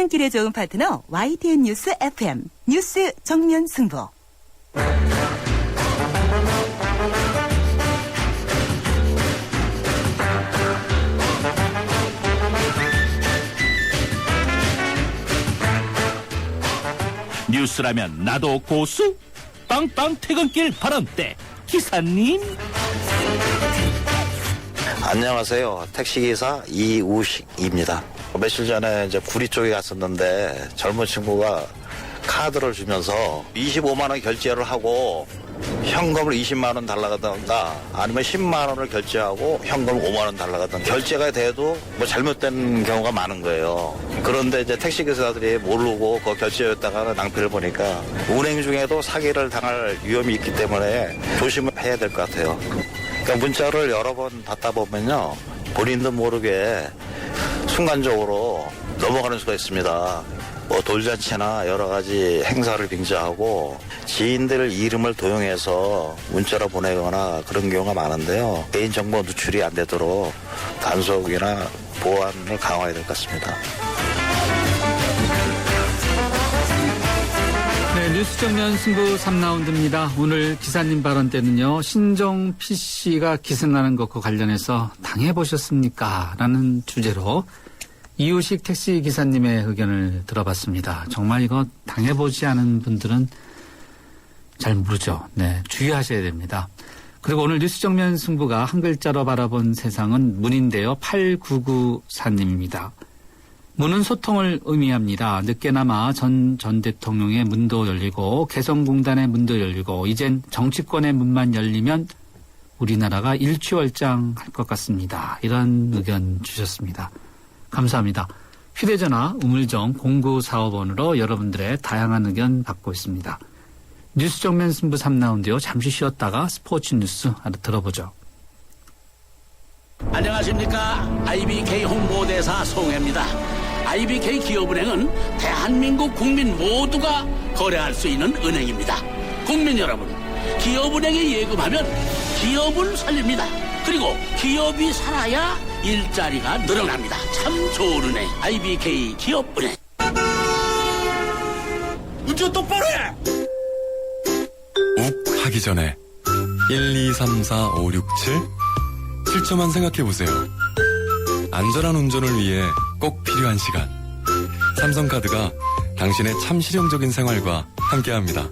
퇴근길에 좋은 파트너 YTN 뉴스 FM 뉴스 정면 승부. 뉴스라면 나도 고수? 빵빵 퇴근길 발언때 기사님. 안녕하세요. 택시기사 이우식입니다. 며칠 전에 이제 구리 쪽에 갔었는데 젊은 친구가 카드를 주면서 25만 원 결제를 하고 현금을 20만 원 달라가던가 아니면 10만 원을 결제하고 현금 5만 원 달라가던가 결제가 돼도 뭐 잘못된 경우가 많은 거예요. 그런데 이제 택시기사들이 모르고 그 결제했다가 낭패를 보니까 운행 중에도 사기를 당할 위험이 있기 때문에 조심을 해야 될 것 같아요. 그러니까 문자를 여러 번 받다 보면요, 본인도 모르게 순간적으로 넘어가는 수가 있습니다. 뭐 돌잔치나 여러 가지 행사를 빙자하고 지인들 이름을 도용해서 문자로 보내거나 그런 경우가 많은데요. 개인정보 누출이 안 되도록 단속이나 보안을 강화해야 될 것 같습니다. 네, 뉴스 정면 승부 3라운드입니다. 오늘 기사님 발언 때는요, 신종 PC가 기승하는 것과 관련해서 당해보셨습니까? 라는 주제로 이우식 택시 기사님의 의견을 들어봤습니다. 정말 이거 당해보지 않은 분들은 잘 모르죠. 네, 주의하셔야 됩니다. 그리고 오늘 뉴스 정면 승부가 한 글자로 바라본 세상은 문인데요. 8994님입니다. 문은 소통을 의미합니다. 늦게나마 전 대통령의 문도 열리고 개성공단의 문도 열리고 이젠 정치권의 문만 열리면 우리나라가 일취월장할 것 같습니다. 이런 의견 주셨습니다. 감사합니다. 휴대전화 우물정 0945번으로 여러분들의 다양한 의견 받고 있습니다. 뉴스 정면 승부 3라운드요. 잠시 쉬었다가 스포츠 뉴스 들어보죠. 안녕하십니까. IBK 홍보대사 송혜입니다. IBK 기업은행은 대한민국 국민 모두가 거래할 수 있는 은행입니다. 국민 여러분, 기업은행에 예금하면 기업을 살립니다. 그리고 기업이 살아야 일자리가 늘어납니다. 참 좋은 은행, IBK 기업은행. 운전 똑바로 해! 욱 하기 전에 1, 2, 3, 4, 5, 6, 7 7초만 생각해보세요. 안전한 운전을 위해 꼭 필요한 시간. 삼성카드가 당신의 참 실용적인 생활과 함께합니다.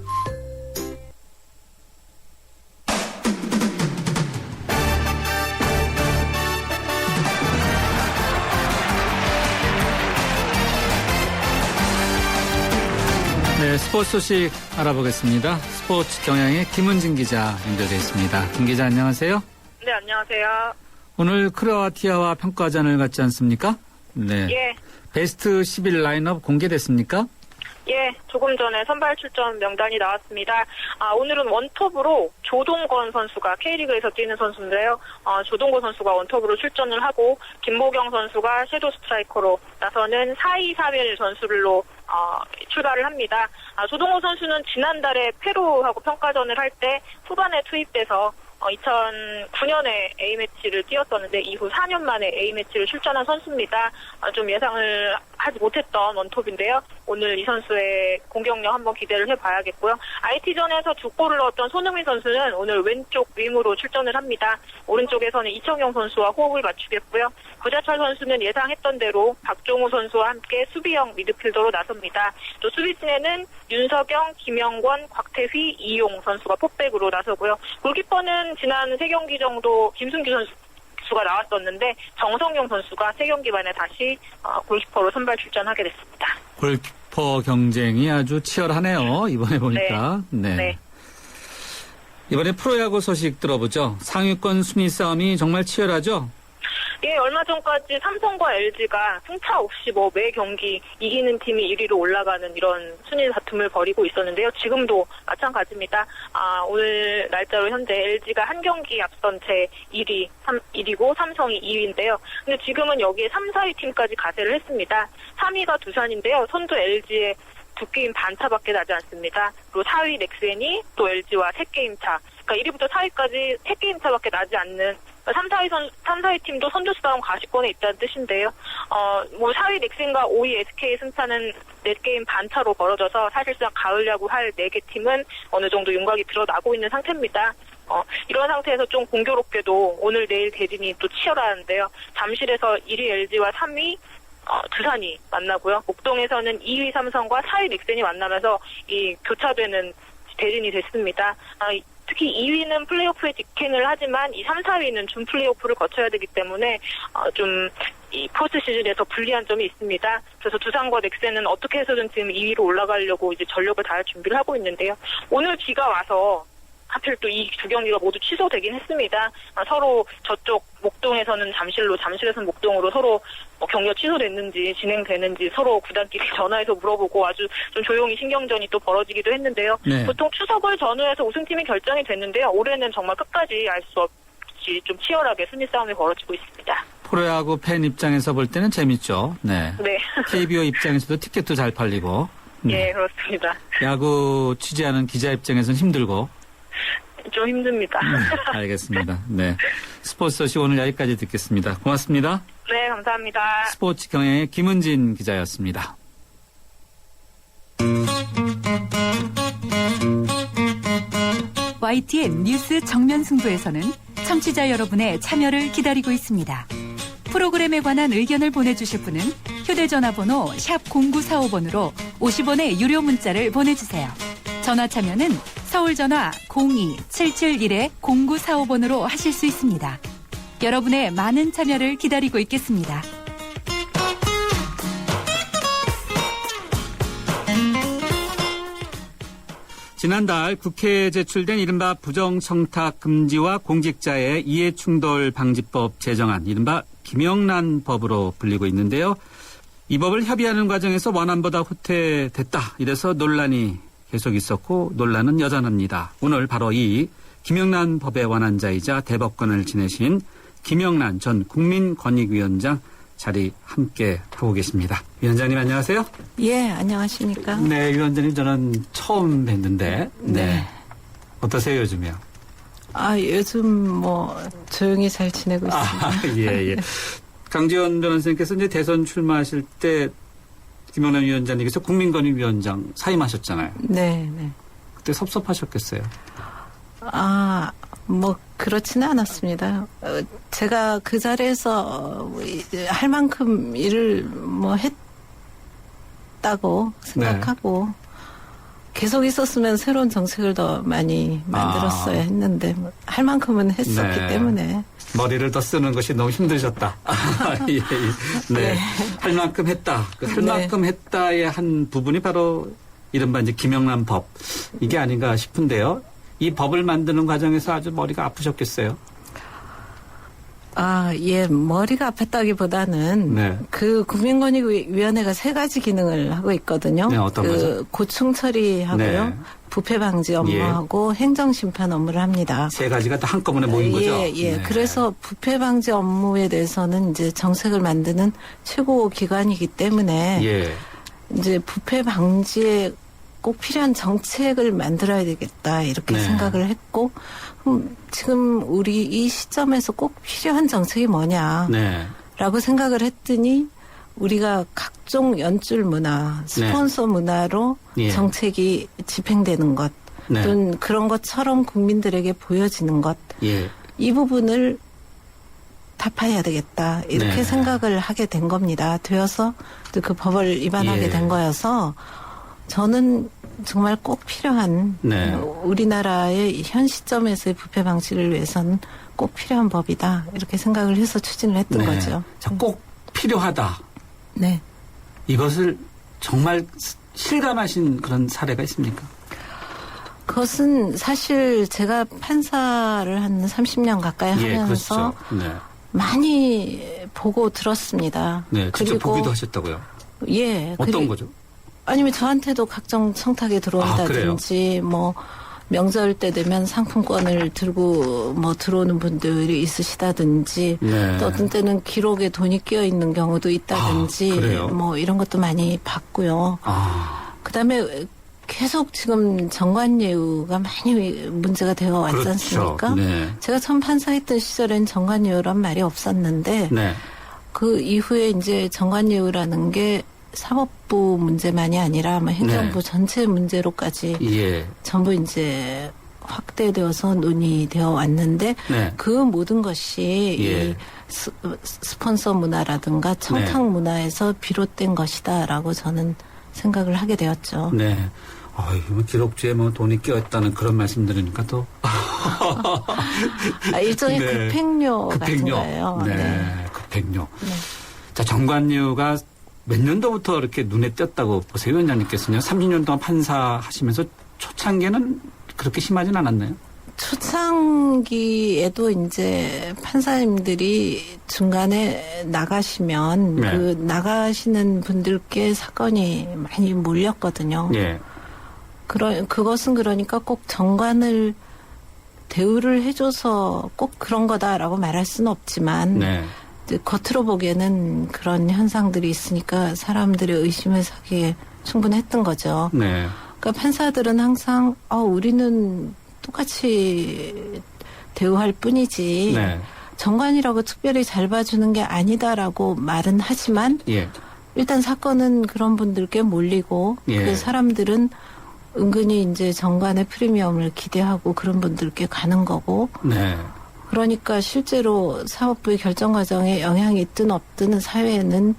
네, 스포츠 소식 알아보겠습니다. 스포츠 경향의 김은진 기자 연결되어 있습니다. 김 기자 안녕하세요. 네, 안녕하세요. 오늘 크로아티아와 평가전을 갖지 않습니까? 네. 예. 베스트 11 라인업 공개됐습니까? 예, 조금 전에 선발 출전 명단이 나왔습니다. 오늘은 원톱으로 조동건 선수가 K리그에서 뛰는 선수인데요. 조동건 선수가 원톱으로 출전을 하고 김보경 선수가 섀도우 스트라이커로 나서는 4-2-3-1 전술로 출발을 합니다. 조동건 선수는 지난달에 페루하고 평가전을 할 때 후반에 투입돼서 2009년에 A매치를 뛰었었는데 이후 4년 만에 A매치를 출전한 선수입니다. 좀 예상을 하지 못했던 원톱인데요. 오늘 이 선수의 공격력 한번 기대를 해봐야겠고요. IT전에서 2골을 넣었던 손흥민 선수는 오늘 왼쪽 윙으로 출전을 합니다. 오른쪽에서는 이청용 선수와 호흡을 맞추겠고요. 구자철 선수는 예상했던 대로 박종우 선수와 함께 수비형 미드필더로 나섭니다. 또 수비진에는 윤석영, 김영권, 곽태휘, 이용 선수가 포백으로 나서고요. 골키퍼는 지난 3경기 정도 김승규 선수가 나왔었는데 정성용 선수가 3경기 만에 다시 골키퍼로 선발 출전하게 됐습니다. 골키퍼 경쟁이 아주 치열하네요. 이번에 보니까. 네. 네. 이번에 프로야구 소식 들어보죠. 상위권 순위 싸움이 정말 치열하죠? 예, 얼마 전까지 삼성과 LG가 승차 없이 매 경기 이기는 팀이 1위로 올라가는 이런 순위 다툼을 벌이고 있었는데요. 지금도 마찬가지입니다. 오늘 날짜로 현재 LG가 한 경기 앞선 채 1위고 삼성이 2위인데요. 근데 지금은 여기에 3, 4위 팀까지 가세를 했습니다. 3위가 두산인데요. 선두 LG의 2게임 반차밖에 나지 않습니다. 그리고 4위 넥센이 또 LG와 3게임 차. 그러니까 1위부터 4위까지 3게임 차밖에 나지 않는 3, 4위 팀도 선두 싸움 가시권에 있다는 뜻인데요. 4위 넥센과 5위 SK 승차는 4게임 반차로 벌어져서 사실상 가을 야구 할 4개 팀은 어느 정도 윤곽이 드러나고 있는 상태입니다. 이런 상태에서 좀 공교롭게도 오늘 내일 대진이 또 치열하는데요. 잠실에서 1위 LG와 3위 두산이 만나고요. 목동에서는 2위 삼성과 4위 넥센이 만나면서 이 교차되는 대진이 됐습니다. 특히 2위는 플레이오프에 직행을 하지만 이 3, 4위는 준 플레이오프를 거쳐야 되기 때문에 좀 이 포스트 시즌에서 불리한 점이 있습니다. 그래서 두산과 넥센은 어떻게 해서든 지금 2위로 올라가려고 이제 전력을 다할 준비를 하고 있는데요. 오늘 비가 와서 하필 또 이 두 경기가 모두 취소되긴 했습니다. 서로 저쪽 목동에서는 잠실로, 잠실에서는 목동으로 서로 경기가 취소됐는지 진행되는지 서로 구단끼리 전화해서 물어보고 아주 좀 조용히 신경전이 또 벌어지기도 했는데요. 네. 보통 추석을 전후해서 우승팀이 결정이 됐는데요. 올해는 정말 끝까지 알 수 없이 좀 치열하게 순위 싸움이 벌어지고 있습니다. 프로야구 팬 입장에서 볼 때는 재밌죠. 네. 네. KBO 입장에서도 티켓도 잘 팔리고. 예, 그렇습니다. 야구 취재하는 기자 입장에서는 힘들고. 좀 힘듭니다. 알겠습니다. 네. 스포츠 소식 오늘 여기까지 듣겠습니다. 고맙습니다. 네, 감사합니다. 스포츠 경향의 김은진 기자였습니다. YTN 뉴스 정면 승부에서는 청취자 여러분의 참여를 기다리고 있습니다. 프로그램에 관한 의견을 보내주실 분은 휴대전화번호 샵 0945번으로 50원의 유료 문자를 보내주세요. 전화 참여는 서울전화 02-771-0945번으로 하실 수 있습니다. 여러분의 많은 참여를 기다리고 있겠습니다. 지난달 국회에 제출된 이른바 부정청탁 금지와 공직자의 이해충돌 방지법 제정안, 이른바 김영란 법으로 불리고 있는데요. 이 법을 협의하는 과정에서 원안보다 후퇴됐다. 이래서 논란이 계속 있었고 논란은 여전합니다. 오늘 바로 이 김영란 법의 원안자이자 대법관을 지내신 김영란 전 국민권익위원장 자리 함께 하고 계십니다. 위원장님 안녕하세요. 예, 안녕하십니까. 네, 위원장님 저는 처음 뵀는데 네. 어떠세요 요즘이요? 요즘 조용히 잘 지내고 있습니다. 예. 강지원 변호사님께서 이제 대선 출마하실 때 김영란 위원장님께서 국민권익위원장 사임하셨잖아요. 네. 그때 섭섭하셨겠어요. 그렇지는 않았습니다. 제가 그 자리에서 할 만큼 일을 했다고 생각하고 계속 있었으면 새로운 정책을 더 많이 만들었어야 했는데 할 만큼은 했었기 때문에 머리를 더 쓰는 것이 너무 힘드셨다. 예. 네. 할 만큼 했다. 그 할 만큼 했다의 한 부분이 바로 이른바 이제 김영란 법 이게 아닌가 싶은데요. 이 법을 만드는 과정에서 아주 머리가 아프셨겠어요. 머리가 아팠다기보다는 그 국민권익위원회가 3가지 기능을 하고 있거든요. 네, 어떤 거죠? 고충 처리하고요. 부패 방지 업무하고 행정심판 업무를 합니다. 3가지가 다 한꺼번에 모인 거죠? 예. 그래서 부패 방지 업무에 대해서는 이제 정책을 만드는 최고 기관이기 때문에 이제 부패 방지에 꼭 필요한 정책을 만들어야 되겠다 이렇게 생각을 했고 지금 우리 이 시점에서 꼭 필요한 정책이 뭐냐라고 생각을 했더니 우리가 각종 연출 문화, 스폰서 문화로 정책이 집행되는 것 또는 그런 것처럼 국민들에게 보여지는 것 이 부분을 타파해야 되겠다 이렇게 생각을 하게 된 겁니다. 되어서 또 그 법을 위반하게 된 거여서 저는 정말 꼭 필요한 우리나라의 현 시점에서의 부패 방지를 위해서는 꼭 필요한 법이다 이렇게 생각을 해서 추진을 했던 거죠. 꼭 필요하다. 네. 이것을 정말 실감하신 그런 사례가 있습니까? 그것은 사실 제가 판사를 한 30년 가까이 하면서 많이 보고 들었습니다. 네, 직접 보기도 하셨다고요? 예. 어떤 거죠? 아니면 저한테도 각종 청탁이 들어온다든지 명절 때 되면 상품권을 들고 들어오는 분들이 있으시다든지 또 어떤 때는 기록에 돈이 끼어 있는 경우도 있다든지 이런 것도 많이 봤고요. 그다음에 계속 지금 정관예우가 많이 문제가 되어 왔지 그렇죠. 않습니까? 네. 제가 처음 판사했던 시절엔 정관예우란 말이 없었는데 네. 그 이후에 이제 정관예우라는 게 사법부 문제만이 아니라 뭐 행정부 네. 전체 문제로까지 예. 전부 이제 확대되어서 논의되어 왔는데 네. 그 모든 것이 예. 이 스폰서 문화라든가 청탁 네. 문화에서 비롯된 것이다라고 저는 생각을 하게 되었죠. 네. 뭐 기록주에 뭐 돈이 끼어있다는 그런 말씀 들으니까 또. 일종의 네. 급행료 같은 거예요. 네. 급행료. 네. 자, 정관예우가 몇 년도부터 이렇게 눈에 띄었다고 보세요, 위원장님께서는요? 30년 동안 판사 하시면서 초창기에는 그렇게 심하진 않았나요? 초창기에도 이제 판사님들이 중간에 나가시면 네. 그 나가시는 분들께 사건이 많이 몰렸거든요. 예. 그것은 그러니까 꼭 정관을 대우를 해줘서 꼭 그런 거다라고 말할 수는 없지만 네. 이제 겉으로 보기에는 그런 현상들이 있으니까 사람들의 의심을 사기에 충분했던 거죠. 네. 그러니까 판사들은 항상 우리는 똑같이 대우할 뿐이지 네. 정관이라고 특별히 잘 봐주는 게 아니다라고 말은 하지만 예. 일단 사건은 그런 분들께 몰리고 예. 그 사람들은 은근히 이제 정관의 프리미엄을 기대하고 그런 분들께 가는 거고 네. 그러니까 실제로 사법부의 결정 과정에 영향이 있든 없든 사회에는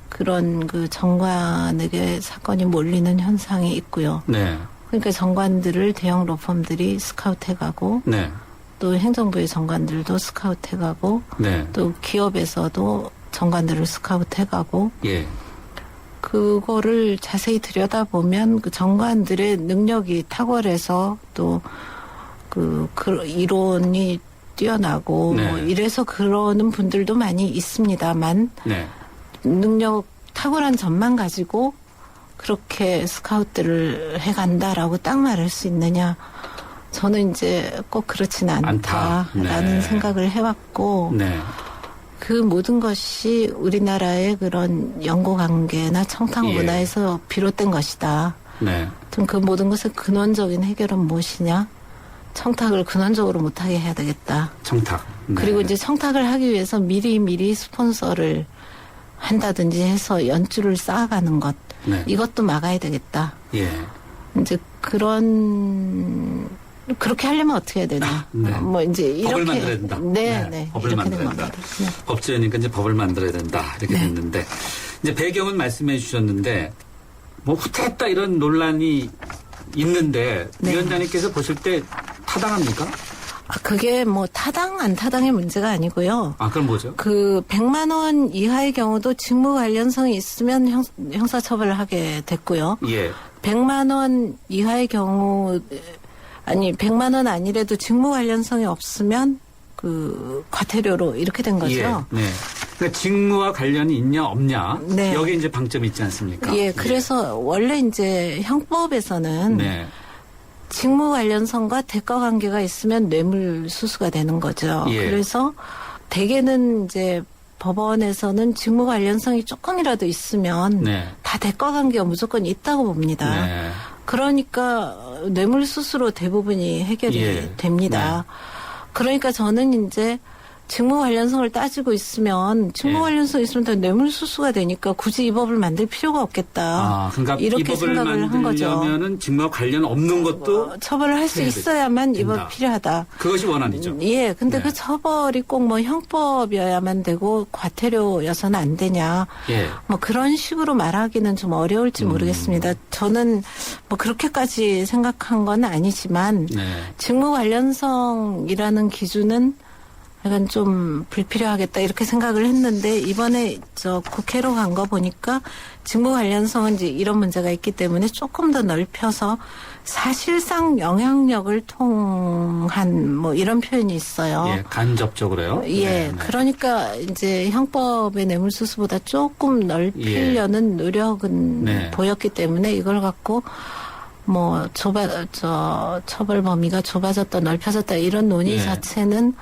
그런 그 정관에게 사건이 몰리는 현상이 있고요. 네. 그러니까 정관들을 대형 로펌들이 스카우트해가고 네. 또 행정부의 정관들도 스카우트해가고 네. 또 기업에서도 정관들을 스카우트해가고 예. 그거를 자세히 들여다보면 그 정관들의 능력이 탁월해서 또 그 이론이 뛰어나고 네. 뭐 이래서 그러는 분들도 많이 있습니다만 네. 능력 탁월한 점만 가지고 그렇게 스카우트를 해간다라고 딱 말할 수 있느냐? 저는 이제 꼭 그렇지는 않다라는 네. 생각을 해왔고 네. 그 모든 것이 우리나라의 그런 연고관계나 청탁 예. 문화에서 비롯된 것이다. 네. 좀 그 모든 것의 근원적인 해결은 무엇이냐? 청탁을 근원적으로 못하게 해야 되겠다. 청탁. 네. 그리고 이제 청탁을 하기 위해서 미리 스폰서를 한다든지 해서 연주를 쌓아가는 것. 네. 이것도 막아야 되겠다. 예. 이제 그렇게 하려면 어떻게 해야 되나. 네. 뭐 이제 이렇게. 법을 만들어야 된다. 네. 법을 이렇게 만들어야 된 된다. 겁니다. 네. 법제니까 이제 법을 만들어야 된다. 이렇게 됐는데. 이제 배경은 말씀해 주셨는데, 뭐 후퇴했다 이런 논란이 있는데, 네. 위원장님께서 보실 때 타당합니까? 그게 뭐 타당 안 타당의 문제가 아니고요. 그럼 뭐죠? 그 100만 원 이하의 경우도 직무 관련성이 있으면 형사처벌을 하게 됐고요. 예. 100만 원 이하의 경우 100만 원 아니래도 직무 관련성이 없으면 그 과태료로 이렇게 된 거죠. 예. 네. 그러니까 직무와 관련이 있냐 없냐. 네. 여기 이제 방점이 있지 않습니까? 예, 그래서 원래 이제 형법에서는 네. 직무 관련성과 대가 관계가 있으면 뇌물수수가 되는 거죠. 예. 그래서 대개는 이제 법원에서는 직무 관련성이 조금이라도 있으면 네. 다 대가 관계가 무조건 있다고 봅니다. 네. 그러니까 뇌물수수로 대부분이 해결이 예. 됩니다. 그러니까 저는 이제 직무 관련성을 따지고 있으면 직무 예. 관련성 있으면 다 뇌물수수가 되니까 굳이 이 법을 만들 필요가 없겠다. 그러니까 이렇게 이 법을 생각을 한 거죠. 만들려면은 직무와 관련 없는 것도 처벌을 할 수 해야 있어야만 이 된다. 법 필요하다. 그것이 원안이죠. 예, 근데 네. 그 처벌이 꼭 뭐 형법이어야만 되고 과태료여서는 안 되냐. 예. 뭐 그런 식으로 말하기는 좀 어려울지 모르겠습니다. 저는 뭐 그렇게까지 생각한 건 아니지만 네. 직무 관련성이라는 기준은 약간 좀 불필요하겠다 이렇게 생각을 했는데 이번에 국회로 간 거 보니까 직무 관련성은 이제 이런 문제가 있기 때문에 조금 더 넓혀서 사실상 영향력을 통한 뭐 이런 표현이 있어요. 예, 간접적으로요. 예, 네. 그러니까 이제 형법의 뇌물수수보다 조금 넓히려는 노력은 네. 보였기 때문에 이걸 갖고 뭐 처벌 범위가 좁아졌다 넓혀졌다 이런 논의 네. 자체는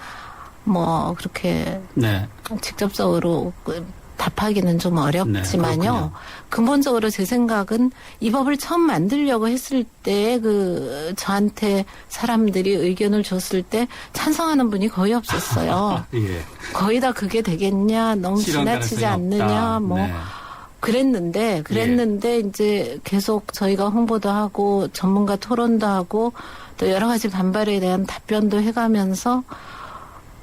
뭐 그렇게 네. 직접적으로 답하기는 좀 어렵지만요. 네, 근본적으로 제 생각은 이 법을 처음 만들려고 했을 때 저한테 사람들이 의견을 줬을 때 찬성하는 분이 거의 없었어요. 예. 거의 다 그게 되겠냐, 너무 실현 지나치지 가능성이 않느냐, 없다. 뭐. 네. 그랬는데 이제 계속 저희가 홍보도 하고 전문가 토론도 하고 또 여러 가지 반발에 대한 답변도 해가면서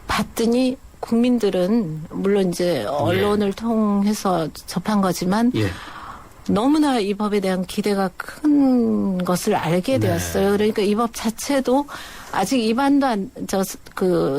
봤더니 국민들은 물론 이제 언론을 통해서 접한 거지만 예. 너무나 이 법에 대한 기대가 큰 것을 알게 되었어요. 그러니까 이 법 자체도 아직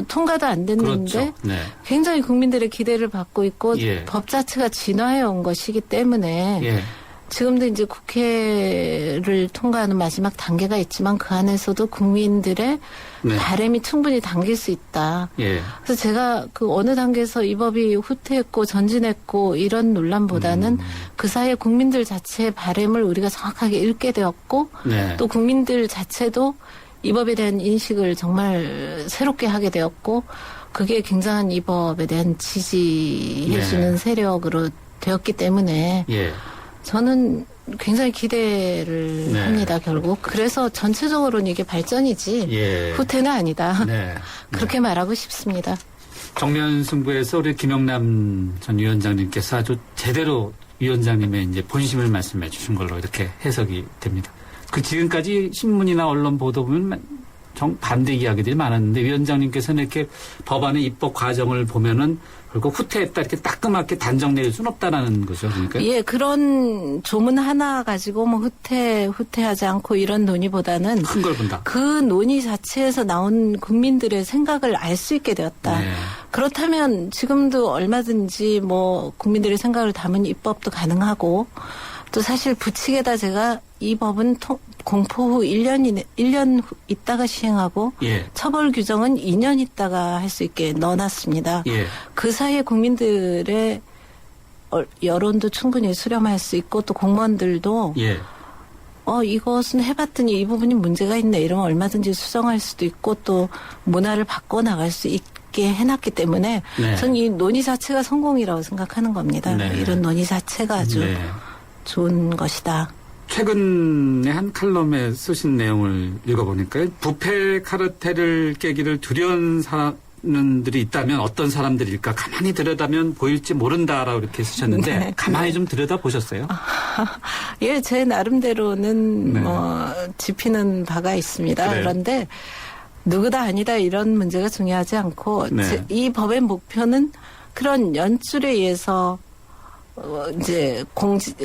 통과도 안 됐는데 그렇죠. 네. 굉장히 국민들의 기대를 받고 있고 예. 법 자체가 진화해 온 것이기 때문에 예. 지금도 이제 국회를 통과하는 마지막 단계가 있지만 그 안에서도 국민들의 네. 바람이 충분히 담길 수 있다. 예. 그래서 제가 그 어느 단계에서 이 법이 후퇴했고 전진했고 이런 논란보다는 그 사이에 국민들 자체의 바람을 우리가 정확하게 읽게 되었고 네. 또 국민들 자체도 이 법에 대한 인식을 정말 새롭게 하게 되었고 그게 굉장한 이 법에 대한 지지해주는 네. 세력으로 되었기 때문에 예. 저는 굉장히 기대를 네. 합니다, 결국. 그래서 전체적으로는 이게 발전이지 예. 후퇴는 아니다. 네. 그렇게 말하고 싶습니다. 정면 승부에서 우리 김영남 전 위원장님께서 아주 제대로 위원장님의 이제 본심을 말씀해 주신 걸로 이렇게 해석이 됩니다. 그 지금까지 신문이나 언론 보도 보면 반대 이야기들이 많았는데 위원장님께서는 이렇게 법안의 입법 과정을 보면은 결국 후퇴했다 이렇게 따끔하게 단정 내릴 수는 없다라는 거죠. 그러니까. 예, 그런 조문 하나 가지고 뭐 후퇴하지 않고 이런 논의보다는 큰 걸 본다. 그 논의 자체에서 나온 국민들의 생각을 알 수 있게 되었다. 네. 그렇다면 지금도 얼마든지 뭐 국민들의 생각을 담은 입법도 가능하고 또 사실 부칙에다 제가 이 법은 공포 후 1년 있다가 시행하고 예. 처벌 규정은 2년 있다가 할 수 있게 넣어놨습니다. 예. 그 사이에 국민들의 여론도 충분히 수렴할 수 있고 또 공무원들도 예. 이것은 해봤더니 이 부분이 문제가 있네 이러면 얼마든지 수정할 수도 있고 또 문화를 바꿔나갈 수 있게 해놨기 때문에 네. 저는 이 논의 자체가 성공이라고 생각하는 겁니다. 네. 이런 논의 자체가 아주 네. 좋은 것이다. 최근에 한 칼럼에 쓰신 내용을 읽어보니까 부패 카르텔을 깨기를 두려운 사람들이 있다면 어떤 사람들일까 가만히 들여다면 보일지 모른다라고 이렇게 쓰셨는데 네. 가만히 좀 들여다보셨어요? 예, 제 나름대로는 네. 짚히는 바가 있습니다. 그래요? 그런데 누구다 아니다 이런 문제가 중요하지 않고 네. 이 법의 목표는 그런 연줄에 의해서 이제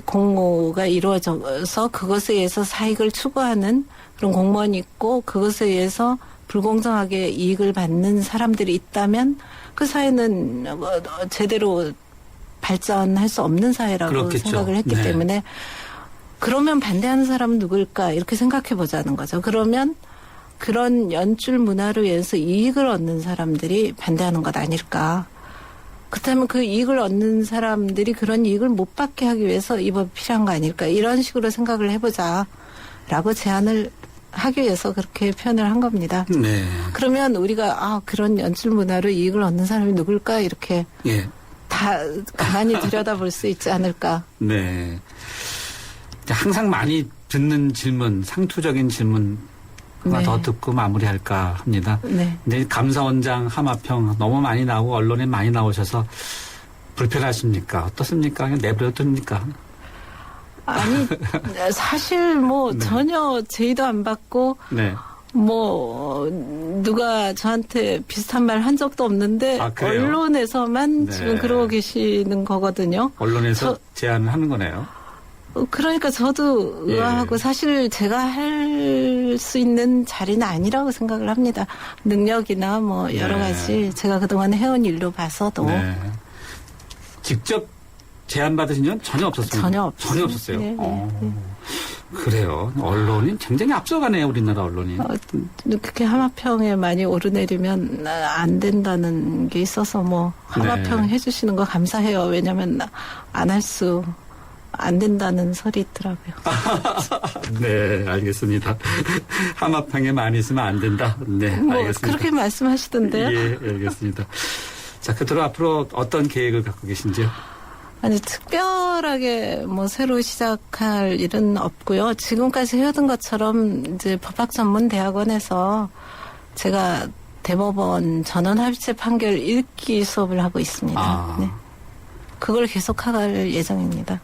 공모가 이루어져서 그것에 의해서 사익을 추구하는 그런 공무원이 있고 그것에 의해서 불공정하게 이익을 받는 사람들이 있다면 그 사회는 제대로 발전할 수 없는 사회라고 그렇겠죠. 생각을 했기 네. 때문에 그러면 반대하는 사람은 누구일까 이렇게 생각해 보자는 거죠. 그러면 그런 연줄 문화로 인해서 이익을 얻는 사람들이 반대하는 것 아닐까. 그렇다면 그 이익을 얻는 사람들이 그런 이익을 못 받게 하기 위해서 이 법이 필요한 거 아닐까. 이런 식으로 생각을 해보자라고 제안을 하기 위해서 그렇게 표현을 한 겁니다. 네. 그러면 우리가 그런 연출 문화로 이익을 얻는 사람이 누굴까 이렇게 예. 다 가만히 들여다볼 수 있지 않을까. 네. 항상 많이 듣는 질문, 상투적인 질문 하나 네. 더 듣고 마무리할까 합니다. 네. 근데 감사원장 하마평 너무 많이 나오고 언론에 많이 나오셔서 불편하십니까? 어떻습니까? 그냥 내버려둡니까? 아니 사실 뭐 네. 전혀 제의도 안 받고 네. 뭐 누가 저한테 비슷한 말 한 적도 없는데 그래요? 언론에서만 네. 지금 그러고 계시는 거거든요. 언론에서 제안을 하는 거네요. 그러니까 저도 의아하고 예. 사실 제가 할 수 있는 자리는 아니라고 생각을 합니다. 능력이나 뭐 여러 네. 가지 제가 그동안 해온 일로 봐서도 네. 직접 제안 받으신 건 전혀 없었습니다. 전혀 없습니다. 전혀 없었어요. 네, 네, 그래요. 언론이 굉장히 앞서가네요. 우리나라 언론이. 그렇게 하마평에 많이 오르내리면 안 된다는 게 있어서 뭐 하마평 네. 해주시는 거 감사해요. 왜냐하면 안 할 수 안 된다는 설이 있더라고요. 네, 알겠습니다. 하마평에 많이 있으면 안 된다. 네, 뭐 알겠습니다. 그렇게 말씀하시던데요. 예, 알겠습니다. 자, 그대로 앞으로 어떤 계획을 갖고 계신지요? 아니, 특별하게 뭐 새로 시작할 일은 없고요. 지금까지 해오던 것처럼 이제 법학전문대학원에서 제가 대법원 전원합의체 판결 읽기 수업을 하고 있습니다. 네. 그걸 계속할 예정입니다.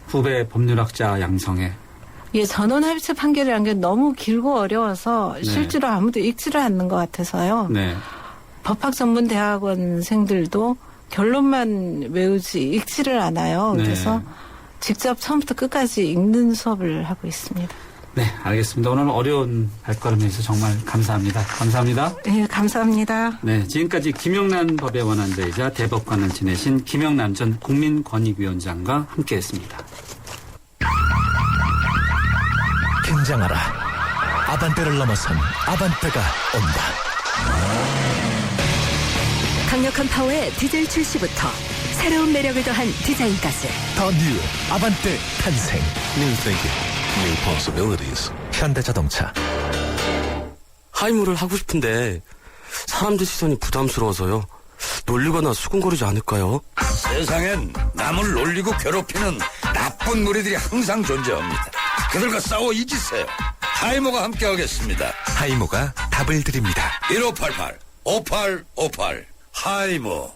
후배 법률학자 양성에. 예, 전원합의체 판결이라는 게 너무 길고 어려워서 네. 실제로 아무도 읽지를 않는 것 같아서요. 네. 법학전문대학원생들도 결론만 외우지 읽지를 않아요. 네. 그래서 직접 처음부터 끝까지 읽는 수업을 하고 있습니다. 네, 알겠습니다. 오늘 어려운 발걸음에서 정말 감사합니다. 감사합니다. 네, 감사합니다. 네, 지금까지 김영란 법의 원안자이자 대법관을 지내신 김영란 전 국민권익위원장과 함께했습니다. 긴장하라. 아반떼를 넘어선 아반떼가 온다. 강력한 파워의 디젤 출시부터 새로운 매력을 더한 디자인까지 더 뉴 아반떼 탄생. New thinking, new possibilities. 현대자동차. 하이모를 하고 싶은데 사람들 시선이 부담스러워서요. 놀리거나 수군거리지 않을까요? 세상엔 남을 놀리고 괴롭히는 나쁜 무리들이 항상 존재합니다. 그들과 싸워 이기세요. 하이모가 함께하겠습니다. 하이모가 답을 드립니다. 1588 5858 하이모.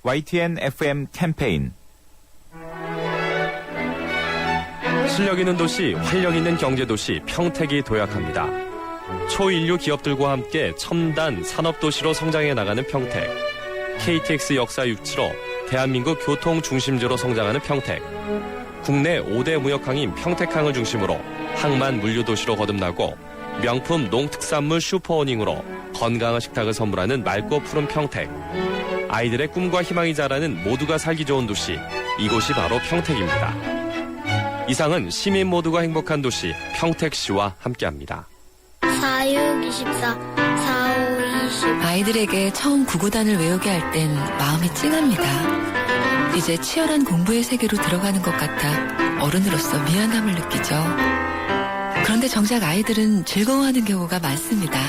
YTN FM 캠페인. 실력 있는 도시, 활력 있는 경제도시 평택이 도약합니다. 초인류 기업들과 함께 첨단 산업도시로 성장해 나가는 평택. KTX 역사 유치로 대한민국 교통 중심지로 성장하는 평택. 국내 5대 무역항인 평택항을 중심으로 항만 물류도시로 거듭나고 명품 농특산물 슈퍼오닝으로 건강한 식탁을 선물하는 맑고 푸른 평택. 아이들의 꿈과 희망이 자라는 모두가 살기 좋은 도시, 이곳이 바로 평택입니다. 이상은 시민 모두가 행복한 도시 평택시와 함께합니다. 4624 4520 아이들에게 처음 구구단을 외우게 할 땐 마음이 찡합니다. 이제 치열한 공부의 세계로 들어가는 것 같아 어른으로서 미안함을 느끼죠. 그런데 정작 아이들은 즐거워하는 경우가 많습니다.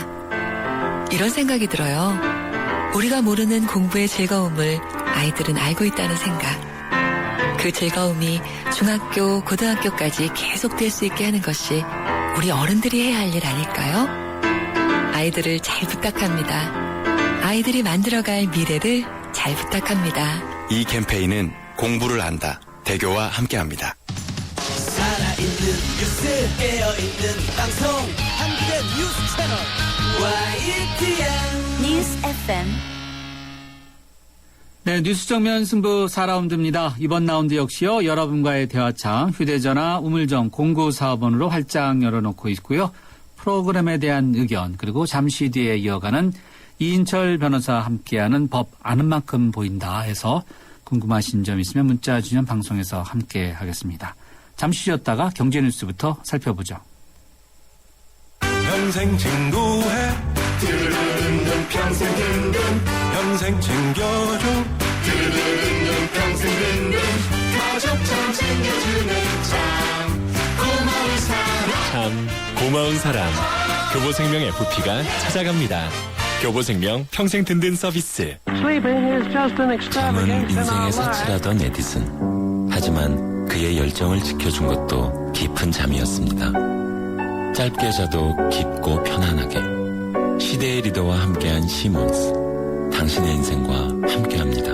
이런 생각이 들어요. 우리가 모르는 공부의 즐거움을 아이들은 알고 있다는 생각. 그 즐거움이 중학교, 고등학교까지 계속될 수 있게 하는 것이 우리 어른들이 해야 할 일 아닐까요? 아이들을 잘 부탁합니다. 아이들이 만들어갈 미래를 잘 부탁합니다. 이 캠페인은 공부를 안다. 대교와 함께합니다. 살아있는 뉴스 깨어있는 방송 한국의 뉴스 채널 YTN 뉴스 FM. 네, 뉴스 정면 승부 4라운드입니다. 이번 라운드 역시요. 여러분과의 대화창 휴대전화 우물정 0945번으로 활짝 열어놓고 있고요. 프로그램에 대한 의견 그리고 잠시 뒤에 이어가는 이인철 변호사와 함께하는 법 아는 만큼 보인다 해서 궁금하신 점 있으면 문자 주시면 방송에서 함께하겠습니다. 잠시 쉬었다가 경제 뉴스부터 살펴보죠. 평생 친구해 드르르르 평생 든든 평생 챙겨줘 드르르르 평생 든든 가족처럼 챙겨주는 참 고마운 사람. 참 고마운 사람. 교보생명 FP가 찾아갑니다. 교보생명 평생 든든 서비스. 잠은 인생의 사치라던 에디슨. 하지만 그의 열정을 지켜준 것도 깊은 잠이었습니다. 짧게 자도 깊고 편안하게. 시대의 리더와 함께한 시몬스. 당신의 인생과 함께합니다.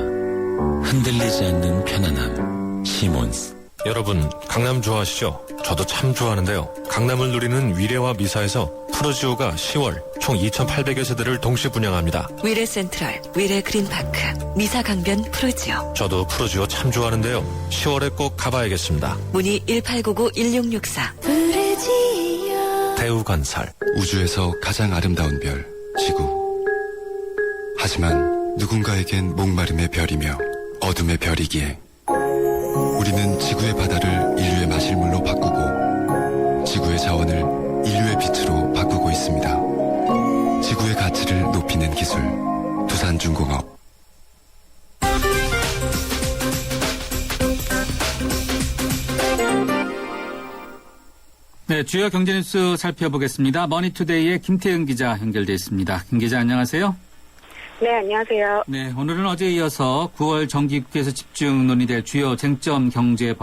흔들리지 않는 편안함. 시몬스. 여러분, 강남 좋아하시죠? 저도 참 좋아하는데요. 강남을 누리는 위례와 미사에서 푸르지오가 10월 총 2,800여 세대를 동시 분양합니다. 위례 센트럴, 위례 그린파크, 미사 강변 푸르지오. 저도 푸르지오 참 좋아하는데요. 10월에 꼭 가봐야겠습니다. 문의 1899-1664. 푸르지오. 대우건설. 우주에서 가장 아름다운 별, 지구. 하지만 누군가에겐 목마름의 별이며 어둠의 별이기에 우리는 지구의 바다를 인류의 마실물로 바꾸고 지구의 자원을 인류의 빛으로 바꾸고 있습니다. 지구의 가치를 높이는 기술, 두산중공업. 네, 주요 경제 뉴스 살펴보겠습니다. 머니투데이의 김태은 기자 연결돼 있습니다. 김 기자 안녕하세요. 네, 안녕하세요. 네, 오늘은 어제에 이어서 9월 정기국회에서 집중 논의될 주요 쟁점 경제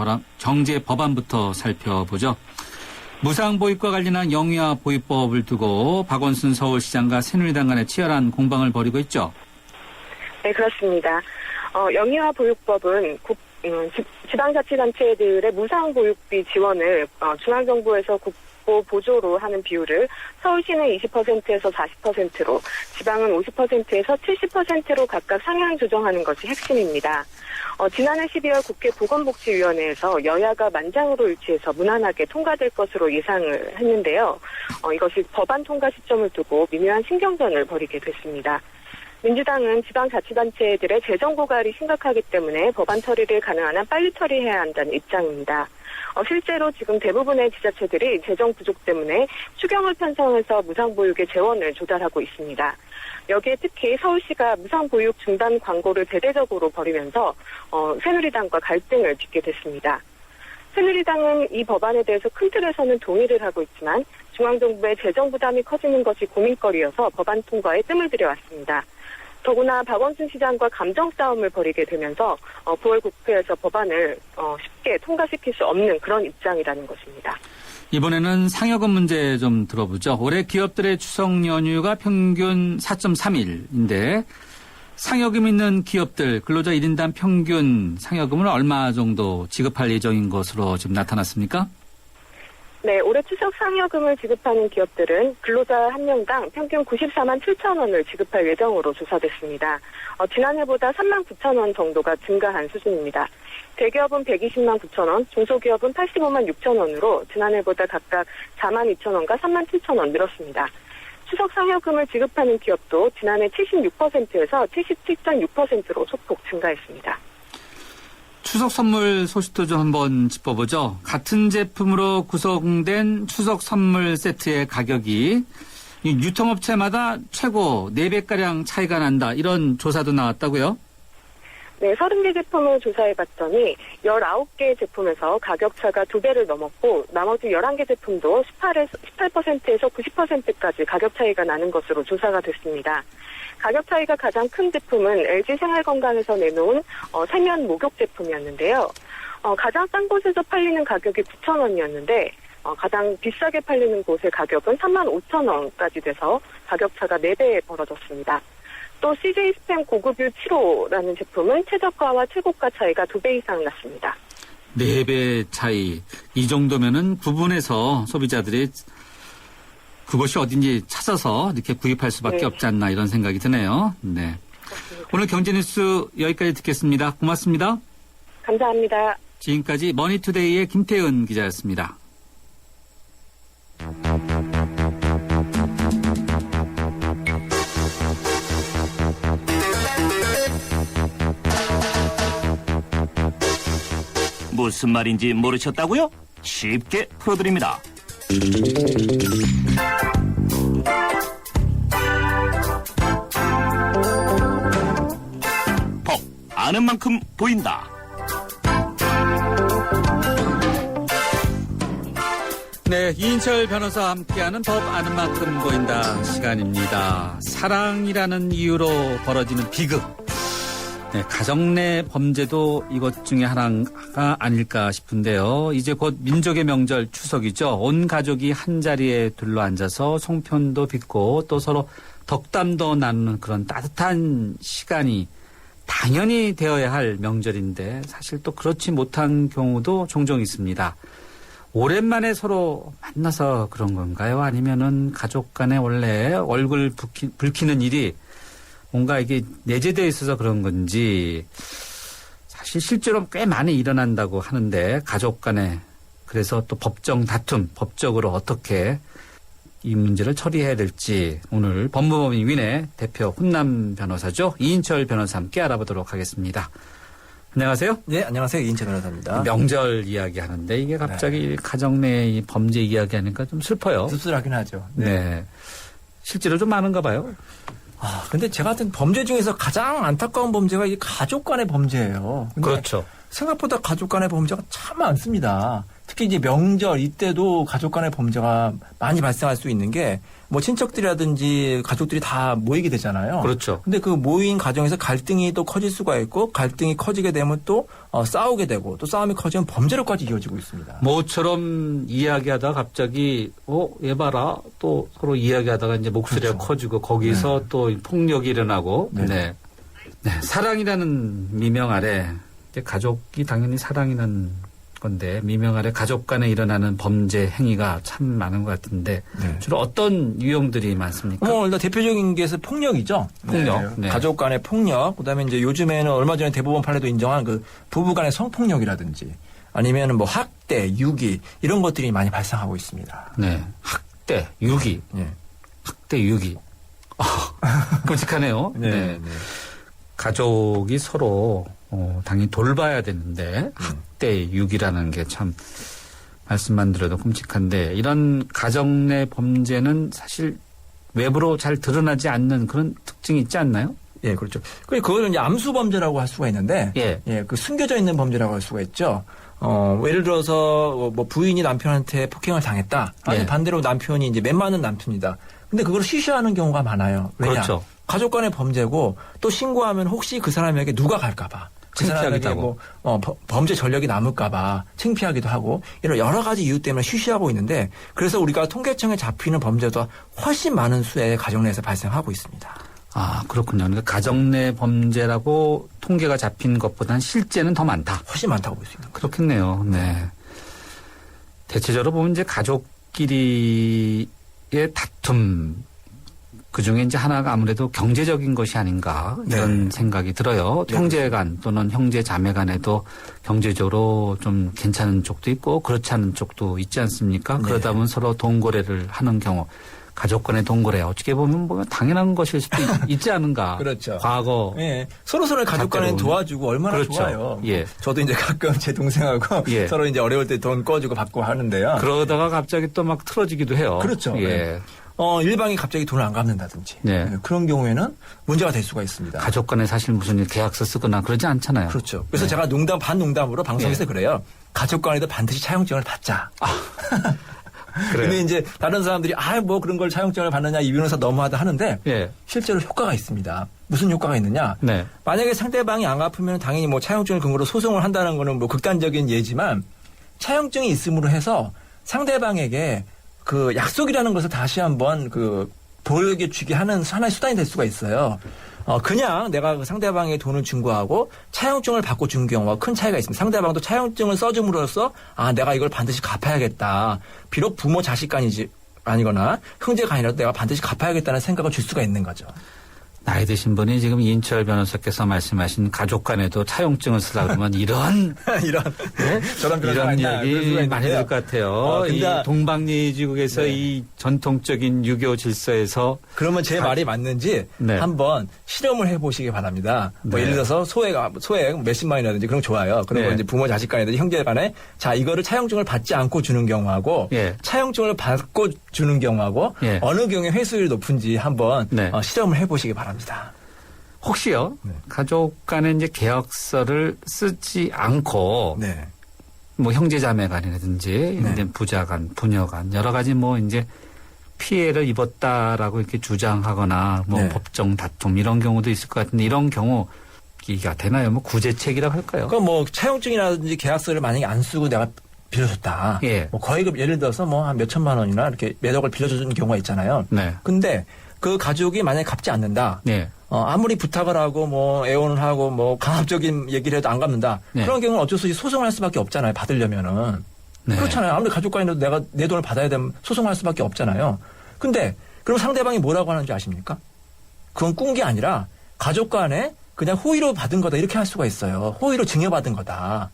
법안부터 살펴보죠. 무상보육과 관련한 영유아 보육법을 두고 박원순 서울시장과 새누리당 간의 치열한 공방을 벌이고 있죠. 네, 그렇습니다. 영유아 보육법은 지방자치단체들의 무상보육비 지원을 중앙정부에서 국고 보조로 하는 비율을 서울시는 20%에서 40%로 지방은 50%에서 70%로 각각 상향 조정하는 것이 핵심입니다. 지난해 12월 국회 보건복지위원회에서 여야가 만장으로 일치해서 무난하게 통과될 것으로 예상을 했는데요. 이것이 법안 통과 시점을 두고 미묘한 신경전을 벌이게 됐습니다. 민주당은 지방자치단체들의 재정 고갈이 심각하기 때문에 법안 처리를 가능한 한 빨리 처리해야 한다는 입장입니다. 실제로 지금 대부분의 지자체들이 재정 부족 때문에 추경을 편성해서 무상보육의 재원을 조달하고 있습니다. 여기에 특히 서울시가 무상보육 중단 광고를 대대적으로 벌이면서 새누리당과 갈등을 빚게 됐습니다. 새누리당은 이 법안에 대해서 큰 틀에서는 동의를 하고 있지만 중앙정부의 재정 부담이 커지는 것이 고민거리여서 법안 통과에 뜸을 들여왔습니다. 더구나 박원순 시장과 감정 싸움을 벌이게 되면서 9월 국회에서 법안을 쉽게 통과시킬 수 없는 그런 입장이라는 것입니다. 이번에는 상여금 문제 좀 들어보죠. 올해 기업들의 추석 연휴가 평균 4.3일인데 상여금 있는 기업들 근로자 1인당 평균 상여금을 얼마 정도 지급할 예정인 것으로 지금 나타났습니까? 네, 올해 추석 상여금을 지급하는 기업들은 근로자 한 명당 평균 94만 7천 원을 지급할 예정으로 조사됐습니다. 지난해보다 3만 9천 원 정도가 증가한 수준입니다. 대기업은 120만 9천 원, 중소기업은 85만 6천 원으로 지난해보다 각각 4만 2천 원과 3만 7천 원 늘었습니다. 추석 상여금을 지급하는 기업도 지난해 76%에서 77.6%로 소폭 증가했습니다. 추석 선물 소식도 좀 한번 짚어보죠. 같은 제품으로 구성된 추석 선물 세트의 가격이 유통업체마다 최고 4배가량 차이가 난다. 이런 조사도 나왔다고요? 네, 30개 제품을 조사해봤더니 19개 제품에서 가격 차가 2배를 넘었고 나머지 11개 제품도 18%에서 90%까지 가격 차이가 나는 것으로 조사가 됐습니다. 가격 차이가 가장 큰 제품은 LG생활건강에서 내놓은 세면 목욕 제품이었는데요. 가장 싼 곳에서 팔리는 가격이 9,000원이었는데 가장 비싸게 팔리는 곳의 가격은 35,000원까지 돼서 가격 차가 4배 벌어졌습니다. 또 CJ 스팸 고급유 7호라는 제품은 최저가와 최고가 차이가 2배 이상 났습니다. 4배 차이. 이 정도면은 구분해서 소비자들이 그것이 어딘지 찾아서 이렇게 구입할 수밖에 없지 않나 이런 생각이 드네요. 네. 오늘 경제뉴스 여기까지 듣겠습니다. 고맙습니다. 감사합니다. 지금까지 머니투데이의 김태은 기자였습니다. 무슨 말인지 모르셨다고요? 쉽게 풀어드립니다. 법 아는 만큼 보인다. 네, 이인철 변호사와 함께하는 법 아는 만큼 보인다 시간입니다. 사랑이라는 이유로 벌어지는 비극. 네, 가정 내 범죄도 이것 중에 하나가 아닐까 싶은데요. 이제 곧 민족의 명절 추석이죠. 온 가족이 한자리에 둘러앉아서 송편도 빚고 또 서로 덕담도 나누는 그런 따뜻한 시간이 당연히 되어야 할 명절인데 사실 또 그렇지 못한 경우도 종종 있습니다. 오랜만에 서로 만나서 그런 건가요? 아니면은 가족 간에 원래 얼굴 붉히는 일이 뭔가 이게 내재되어 있어서 그런 건지 사실 실제로 꽤 많이 일어난다고 하는데 가족 간에 그래서 또 법정 다툼, 법적으로 어떻게 이 문제를 처리해야 될지 오늘 법무법인 위내 대표 훈남 변호사죠. 이인철 변호사 함께 알아보도록 하겠습니다. 안녕하세요. 네, 안녕하세요. 이인철 변호사입니다. 명절 이야기하는데 이게 갑자기 가정 내 이 범죄 이야기하니까 좀 슬퍼요. 씁쓸하긴 하죠. 네. 실제로 좀 많은가 봐요. 근데 제가 같은 범죄 중에서 가장 안타까운 범죄가 이 가족 간의 범죄예요. 그렇죠. 생각보다 가족 간의 범죄가 참 많습니다. 특히 이제 명절 이때도 가족 간의 범죄가 많이 발생할 수 있는 게 뭐 친척들이라든지 가족들이 다 모이게 되잖아요. 그렇죠. 근데 그 모인 가정에서 갈등이 또 커질 수가 있고 갈등이 커지게 되면 또 싸우게 되고 또 싸움이 커지면 범죄로까지 이어지고 있습니다. 모처럼 이야기하다가 갑자기 얘 봐라 또 서로 이야기하다가 이제 목소리가 그렇죠. 커지고 거기서 또 폭력이 일어나고 네. 사랑이라는 미명 아래 이제 가족이 당연히 사랑이라는 건데 미명 아래 가족 간에 일어나는 범죄 행위가 참 많은 것 같은데 주로 어떤 유형들이 많습니까? 일단 대표적인 게 폭력이죠. 폭력. 네. 가족 간의 폭력. 그다음에 이제 요즘에는 얼마 전에 대법원 판례도 인정한 그 부부 간의 성폭력이라든지 아니면 뭐 학대, 유기 이런 것들이 많이 발생하고 있습니다. 네. 학대, 유기. 네. 학대, 유기. 끔찍하네요. 네. 가족이 서로 당연히 돌봐야 되는데 학대, 유기라는 게 참 말씀만 들어도 끔찍한데 이런 가정 내 범죄는 사실 외부로 잘 드러나지 않는 그런 특징이 있지 않나요? 예, 그렇죠. 그거는 이제 암수 범죄라고 할 수가 있는데, 그 숨겨져 있는 범죄라고 할 수가 있죠. 예를 들어서 뭐 부인이 남편한테 폭행을 당했다. 아니 반대로 남편이 이제 매 많은 남편이다. 근데 그걸 쉬쉬하는 경우가 많아요. 왜냐? 그렇죠. 가족 간의 범죄고 또 신고하면 혹시 그 사람에게 누가 갈까봐. 그 사람에게 뭐 범죄 전력이 남을까봐 창피하기도 하고 이런 여러 가지 이유 때문에 쉬쉬하고 있는데 그래서 우리가 통계청에 잡히는 범죄도 훨씬 많은 수의 가정 내에서 발생하고 있습니다. 아, 그렇군요. 그러니까 가정 내 범죄라고 통계가 잡힌 것보다는 실제는 더 많다. 훨씬 많다고 볼 수 있는 거죠. 그렇겠네요. 네. 대체적으로 보면 이제 가족끼리의 다툼 그 중에 이제 하나가 아무래도 경제적인 것이 아닌가 이런 생각이 들어요. 형제 간 또는 형제 자매 간에도 경제적으로 좀 괜찮은 쪽도 있고 그렇지 않은 쪽도 있지 않습니까? 그러다 보면 서로 돈거래를 하는 경우 가족 간의 돈거래 어떻게 보면 당연한 것일 수도 있지 않은가. 그렇죠. 과거. 서로서로 가족 간에 도와주고 얼마나 좋아요. 저도 이제 가끔 제 동생하고 서로 이제 어려울 때 돈 꺼주고 받고 하는데요. 그러다가 갑자기 또 막 틀어지기도 해요. 그렇죠. 일방이 갑자기 돈을 안 갚는다든지 그런 경우에는 문제가 될 수가 있습니다. 가족 간에 사실 무슨 계약서 쓰거나 그러지 않잖아요. 그렇죠. 그래서 제가 반농담으로 방송에서 그래요. 가족 간에도 반드시 차용증을 받자. 근데 이제 다른 사람들이 뭐 그런 걸 차용증을 받느냐 이 변호사 너무하다 하는데 실제로 효과가 있습니다. 무슨 효과가 있느냐? 만약에 상대방이 안 갚으면 당연히 뭐 차용증을 근거로 소송을 한다는 거는 뭐 극단적인 예지만 차용증이 있음으로 해서 상대방에게 그 약속이라는 것을 다시 한번 보여주게 하는 하나의 수단이 될 수가 있어요. 그냥 내가 그 상대방의 돈을 증거하고 차용증을 받고 준 경우와 큰 차이가 있습니다. 상대방도 차용증을 써줌으로써 내가 이걸 반드시 갚아야겠다. 비록 부모 자식 간이지 아니거나 형제 간이라도 내가 반드시 갚아야겠다는 생각을 줄 수가 있는 거죠. 나이 드신 분이 지금 이인철 변호사께서 말씀하신 가족 간에도 차용증을 쓰려고 그러면 이런 얘기 많이 들 것 같아요. 이 동방예의지국에서 이 전통적인 유교 질서에서 그러면 제 말이 맞는지 한번 실험을 해보시기 바랍니다. 뭐 예를 들어서 소액 몇십만이라든지 그런 거 좋아요. 그리고 이제 부모 자식 간이든지 형제 간에 이거를 차용증을 받지 않고 주는 경우하고 차용증을 받고 주는 경우하고 어느 경우에 회수율이 높은지 한번 실험을 해보시기 바랍니다. 혹시요 가족 간에 이제 계약서를 쓰지 않고 뭐 형제자매 간이라든지 이제 부자 간, 부녀 간 여러 가지 뭐 이제 피해를 입었다라고 이렇게 주장하거나 뭐 법정 다툼 이런 경우도 있을 것 같은데 이런 경우 이가 되나요? 뭐 구제책이라고 할까요? 그럼 뭐 차용증이라든지 계약서를 만약에 안 쓰고 내가 빌려줬다. 뭐 거액을 예를 들어서 뭐 한 몇 천만 원이나 이렇게 몇 억을 빌려주는 경우가 있잖아요. 근데 그 가족이 만약에 갚지 않는다. 아무리 부탁을 하고 뭐 애원을 하고 뭐 강압적인 얘기를 해도 안 갚는다. 그런 경우는 어쩔 수 없이 소송을 할 수밖에 없잖아요. 받으려면은. 그렇잖아요. 아무리 가족 간에도 내가 내 돈을 받아야 되면 소송할 수밖에 없잖아요. 근데 그럼 상대방이 뭐라고 하는지 아십니까? 그건 꾼 게 아니라 가족 간에 그냥 호의로 받은 거다 이렇게 할 수가 있어요. 호의로 증여받은 거다.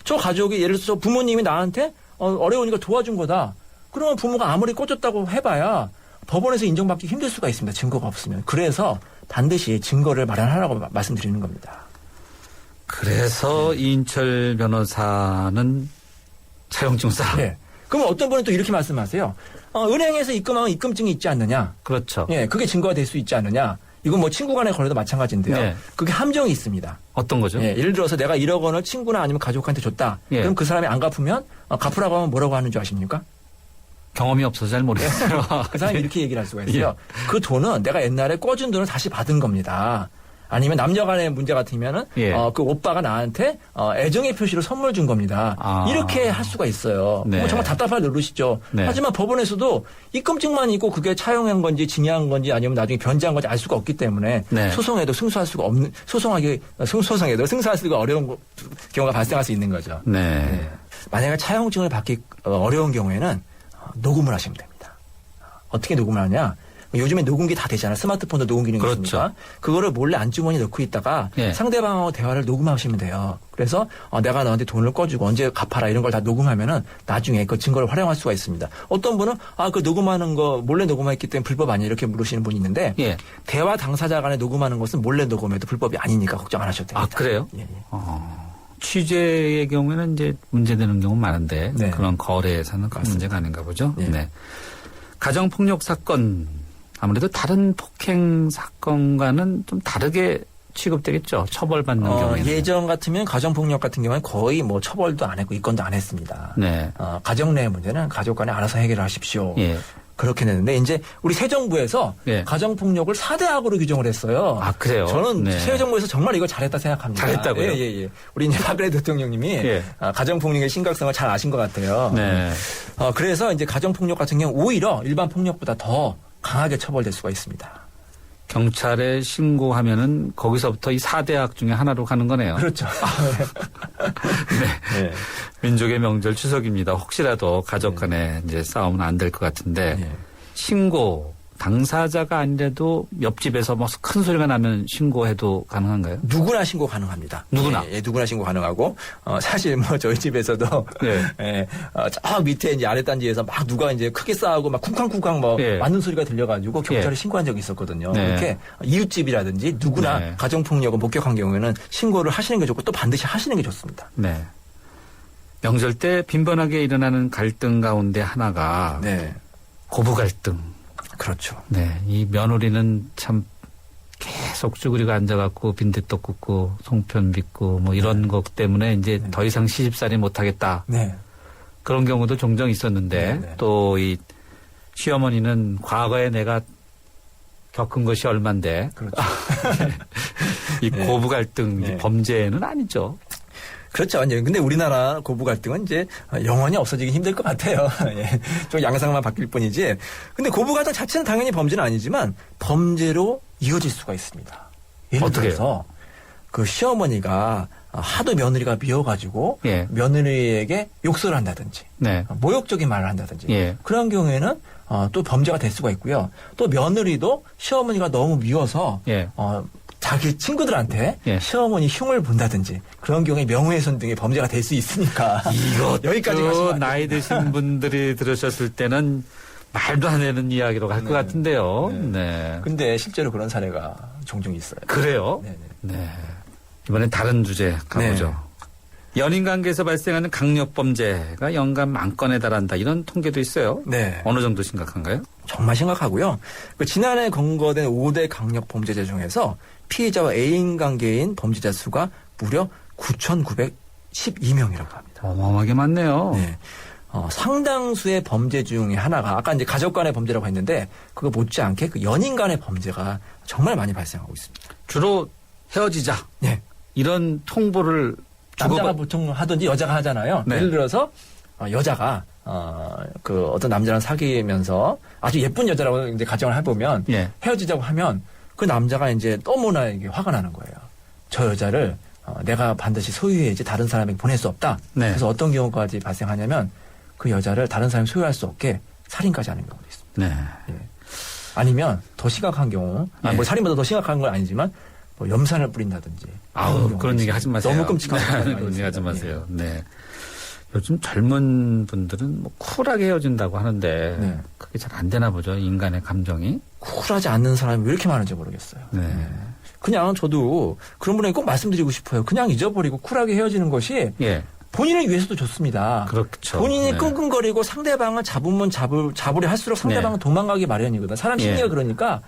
저 가족이 예를 들어서 부모님이 나한테 어려우니까 도와준 거다. 그러면 부모가 아무리 꽂혔다고 해봐야 법원에서 인정받기 힘들 수가 있습니다. 증거가 없으면. 그래서 반드시 증거를 마련하라고 말씀드리는 겁니다. 그래서 이인철 변호사는 차용증 쓰라. 그럼 어떤 분은 또 이렇게 말씀하세요. 은행에서 입금하면 입금증이 있지 않느냐. 그렇죠. 그게 증거가 될 수 있지 않느냐. 이건 뭐 친구 간의 거래도 마찬가지인데요. 네. 그게 함정이 있습니다. 어떤 거죠? 예, 예를 들어서 내가 1억 원을 친구나 아니면 가족한테 줬다. 예. 그럼 그 사람이 안 갚으면 갚으라고 하면 뭐라고 하는 줄 아십니까? 경험이 없어서 잘 모르겠어요. 그 사람이 이렇게 얘기를 할 수가 있어요. 그 돈은 내가 옛날에 꿔준 돈을 다시 받은 겁니다. 아니면 남녀 간의 문제 같으면은 그 오빠가 나한테 애정의 표시로 선물 준 겁니다. 이렇게 할 수가 있어요. 네. 뭐 정말 답답할 노릇이죠. 네. 하지만 법원에서도 입금증만 있고 그게 차용한 건지 징의한 건지 아니면 나중에 변제한 건지 알 수가 없기 때문에 네. 소송에도 승소할 수가 없는 소송에도 승소할 수가 어려운 경우가 발생할 수 있는 거죠. 네. 만약에 차용증을 받기 어려운 경우에는 녹음을 하시면 됩니다. 어떻게 녹음을 하냐? 요즘에 녹음기 다 되잖아요. 스마트폰도 녹음 기능이 그렇죠. 있으니까. 그거를 몰래 안주머니에 넣고 있다가 예. 상대방하고 대화를 녹음하시면 돼요. 그래서 내가 너한테 돈을 꿔주고 언제 갚아라 이런 걸 다 녹음하면은 나중에 그 증거를 활용할 수가 있습니다. 어떤 분은 그 녹음하는 거 몰래 녹음했기 때문에 불법 아니에요 이렇게 물으시는 분이 있는데 예. 대화 당사자 간에 녹음하는 것은 몰래 녹음해도 불법이 아니니까 걱정 안 하셔도 됩니다. 그래요? 예. 취재의 경우에는 이제 문제되는 경우 많은데 네. 그런 거래에서는 큰 문제가 아닌가 보죠. 네. 가정폭력 사건 아무래도 다른 폭행 사건과는 좀 다르게 취급되겠죠. 처벌받는 경우에는. 예전 같으면 가정폭력 같은 경우는 거의 뭐 처벌도 안 했고 입건도 안 했습니다. 네. 가정 내 문제는 가족 간에 알아서 해결하십시오. 예. 그렇게 되는데 이제 우리 새 정부에서 예. 가정폭력을 4대 악으로 규정을 했어요. 그래요? 저는 네. 새 정부에서 정말 이거 잘했다 생각합니다. 잘했다고요? 예. 우리 이제 박근혜 대통령님이 예. 가정폭력의 심각성을 잘 아신 것 같아요. 네. 그래서 이제 가정폭력 같은 경우 오히려 일반 폭력보다 더 강하게 처벌될 수가 있습니다. 경찰에 신고하면은 거기서부터 이 4대학 중에 하나로 가는 거네요. 그렇죠. 네. 민족의 명절 추석입니다. 혹시라도 가족 간에 이제 싸우면 안 될 것 같은데 신고 당사자가 아니라도 옆집에서 뭐 큰 소리가 나면 신고해도 가능한가요? 누구나 신고 가능합니다. 누구나? 예, 누구나 신고 가능하고, 사실 뭐 저희 집에서도, 저 밑에 이제 아랫단지에서 막 누가 이제 크게 싸우고 막 쿵쾅쿵쾅 뭐 맞는 소리가 들려가지고 경찰에 신고한 적이 있었거든요. 네. 이렇게 이웃집이라든지 누구나 가정폭력을 목격한 경우에는 신고를 하시는 게 좋고 또 반드시 하시는 게 좋습니다. 네. 명절 때 빈번하게 일어나는 갈등 가운데 하나가 고부 갈등. 그렇죠. 네. 이 며느리는 참 계속 쭈그리고 앉아갖고 빈대떡 굽고 송편 빚고 뭐 이런 것 때문에 이제 더 이상 시집살이 못하겠다. 네. 그런 경우도 종종 있었는데 또 이 시어머니는 과거에 내가 겪은 것이 얼만데. 그렇죠. 이 고부 갈등 범죄는 아니죠. 그렇죠. 근데 우리나라 고부 갈등은 이제 영원히 없어지기 힘들 것 같아요. 좀 양상만 바뀔 뿐이지. 근데 고부 갈등 자체는 당연히 범죄는 아니지만 범죄로 이어질 수가 있습니다. 예를 들어서 그 시어머니가 하도 며느리가 미워가지고 며느리에게 욕설을 한다든지 모욕적인 말을 한다든지 그런 경우에는 또 범죄가 될 수가 있고요. 또 며느리도 시어머니가 너무 미워서 자기 친구들한테 시어머니 흉을 본다든지 그런 경우에 명예훼손 등의 범죄가 될 수 있으니까 여기까지 가시면 나이 드신 분들이 들으셨을 때는 말도 안 되는 이야기로 갈 것 같은데요. 네. 근데 실제로 그런 사례가 종종 있어요. 그래요? 네. 이번엔 다른 주제 가보죠. 연인 관계에서 발생하는 강력범죄가 연간 10,000건에 달한다. 이런 통계도 있어요. 네. 어느 정도 심각한가요? 정말 심각하고요. 지난해 검거된 5대 강력범죄자 중에서 피해자와 애인 관계인 범죄자 수가 무려 9,912명이라고 합니다. 어마어마하게 많네요. 네. 상당수의 범죄 중에 하나가 아까 이제 가족 간의 범죄라고 했는데 그거 못지않게 그 연인 간의 범죄가 정말 많이 발생하고 있습니다. 주로 헤어지자. 이런 통보를 남자가 보통 하든지 여자가 하잖아요. 예를 들어서 여자가 그 어떤 남자랑 사귀면서 아주 예쁜 여자라고 이제 가정을 해보면 헤어지자고 하면 그 남자가 이제 너무나 이게 화가 나는 거예요. 저 여자를 내가 반드시 소유해야지 다른 사람에게 보낼 수 없다. 그래서 어떤 경우까지 발생하냐면 그 여자를 다른 사람이 소유할 수 없게 살인까지 하는 경우도 있습니다. 아니면 더 심각한 경우, 뭐 살인보다 더 심각한 건 아니지만 뭐 염산을 뿌린다든지. 그런 얘기 하지 마세요. 너무 끔찍한 그런 얘기 하지 마세요. 네. 요즘 젊은 분들은 뭐 쿨하게 헤어진다고 하는데 그게 잘 안 되나 보죠. 인간의 감정이. 쿨하지 않는 사람이 왜 이렇게 많은지 모르겠어요. 그냥 저도 그런 분에게 꼭 말씀드리고 싶어요. 그냥 잊어버리고 쿨하게 헤어지는 것이 본인을 위해서도 좋습니다. 그렇죠. 본인이 끙끙거리고 상대방을 잡으려 할수록 상대방은 도망가기 마련이거든. 사람 심리가 그러니까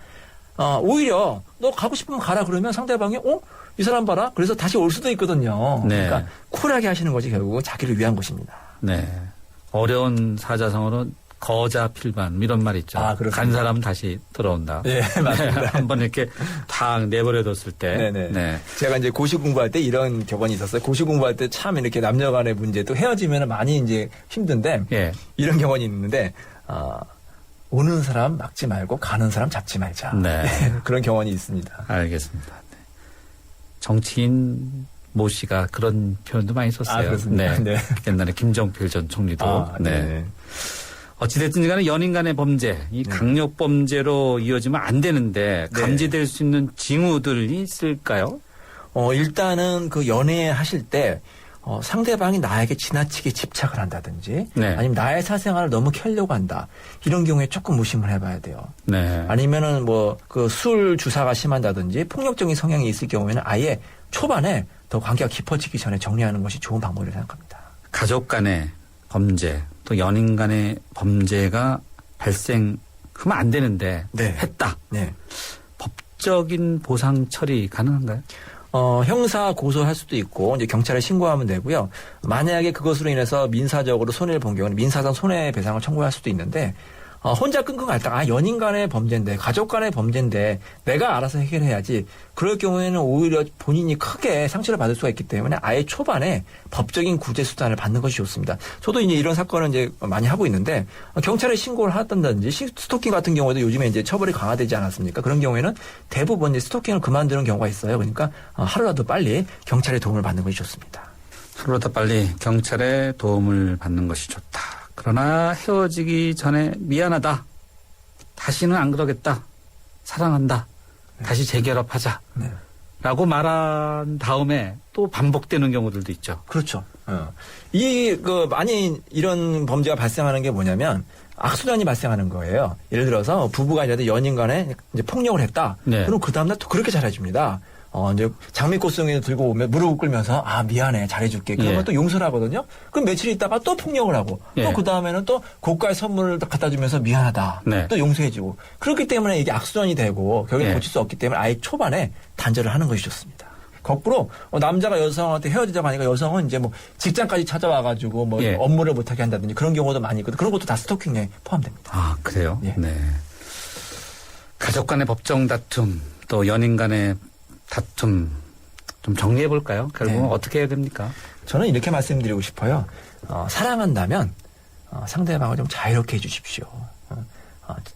오히려 너 가고 싶으면 가라 그러면 상대방이 이 사람 봐라. 그래서 다시 올 수도 있거든요. 네. 그러니까 쿨하게 하시는 것이 결국은 자기를 위한 것입니다. 네. 어려운 사자성어로 거자필반 이런 말 있죠. 간 사람 다시 들어온다. 네, 맞습니다. 네, 한번 이렇게 탁 내버려뒀을 때. 네네. 네. 제가 이제 고시 공부할 때 이런 격언이 있었어요. 고시 공부할 때 참 이렇게 남녀 간의 문제도 헤어지면 많이 이제 힘든데 예. 이런 격언이 있는데 오는 사람 막지 말고 가는 사람 잡지 말자. 네. 그런 격언이 있습니다. 알겠습니다. 네. 정치인 모 씨가 그런 표현도 많이 썼어요. 그렇습니다. 네. 옛날에 김정필 전 총리도. 네. 어찌됐든 간에 연인 간의 범죄, 이 강력 범죄로 이어지면 안 되는데 감지될 수 있는 징후들이 있을까요? 일단은 그 연애하실 때 상대방이 나에게 지나치게 집착을 한다든지 아니면 나의 사생활을 너무 켜려고 한다. 이런 경우에 조금 무심을 해봐야 돼요. 네. 아니면은 뭐 그 술 주사가 심한다든지 폭력적인 성향이 있을 경우에는 아예 초반에 더 관계가 깊어지기 전에 정리하는 것이 좋은 방법이라고 생각합니다. 가족 간의 범죄, 또 연인 간의 범죄가 발생하면 안 되는데 했다. 네. 법적인 보상 처리 가능한가요? 형사 고소할 수도 있고 이제 경찰에 신고하면 되고요. 만약에 그것으로 인해서 민사적으로 손해를 본 경우는 민사상 손해배상을 청구할 수도 있는데 혼자 끙끙 앓다가 연인 간의 범죄인데 가족 간의 범죄인데 내가 알아서 해결해야지. 그럴 경우에는 오히려 본인이 크게 상처를 받을 수가 있기 때문에 아예 초반에 법적인 구제 수단을 받는 것이 좋습니다. 저도 이제 이런 사건을 이제 많이 하고 있는데 경찰에 신고를 하던지 스토킹 같은 경우에도 요즘에 이제 처벌이 강화되지 않았습니까? 그런 경우에는 대부분 이제 스토킹을 그만두는 경우가 있어요. 그러니까 하루라도 빨리 경찰의 도움을 받는 것이 좋습니다. 하루라도 빨리 경찰의 도움을 받는 것이 좋다. 그러나 헤어지기 전에 미안하다. 다시는 안 그러겠다. 사랑한다. 다시 재결합하자. 라고 말한 다음에 또 반복되는 경우들도 있죠. 그렇죠. 많이 이런 범죄가 발생하는 게 뭐냐면 악순환이 발생하는 거예요. 예를 들어서 부부가 아니라도 연인 간에 이제 폭력을 했다. 그럼 그 다음날 또 그렇게 잘해줍니다. 이제 장미꽃송이를 들고 오면 무릎을 꿇면서 미안해 잘해줄게. 그러면 또 용서를 하거든요. 그럼 며칠 있다가 또 폭력을 하고 또 그 다음에는 또 고가의 선물을 갖다 주면서 미안하다. 또 용서해주고. 그렇기 때문에 이게 악순환이 되고 결국에 고칠 수 없기 때문에 아예 초반에 단절을 하는 것이 좋습니다. 거꾸로 남자가 여성한테 헤어지자고 하니까 여성은 이제 뭐 직장까지 찾아와가지고 뭐 업무를 못하게 한다든지 그런 경우도 많이 있거든요. 그런 것도 다 스토킹에 포함됩니다. 아 그래요? 네. 가족 간의 법정 다툼 또 연인 간의 다툼 좀 정리해 볼까요? 결국은 어떻게 해야 됩니까? 저는 이렇게 말씀드리고 싶어요. 사랑한다면 상대방을 좀 자유롭게 해주십시오.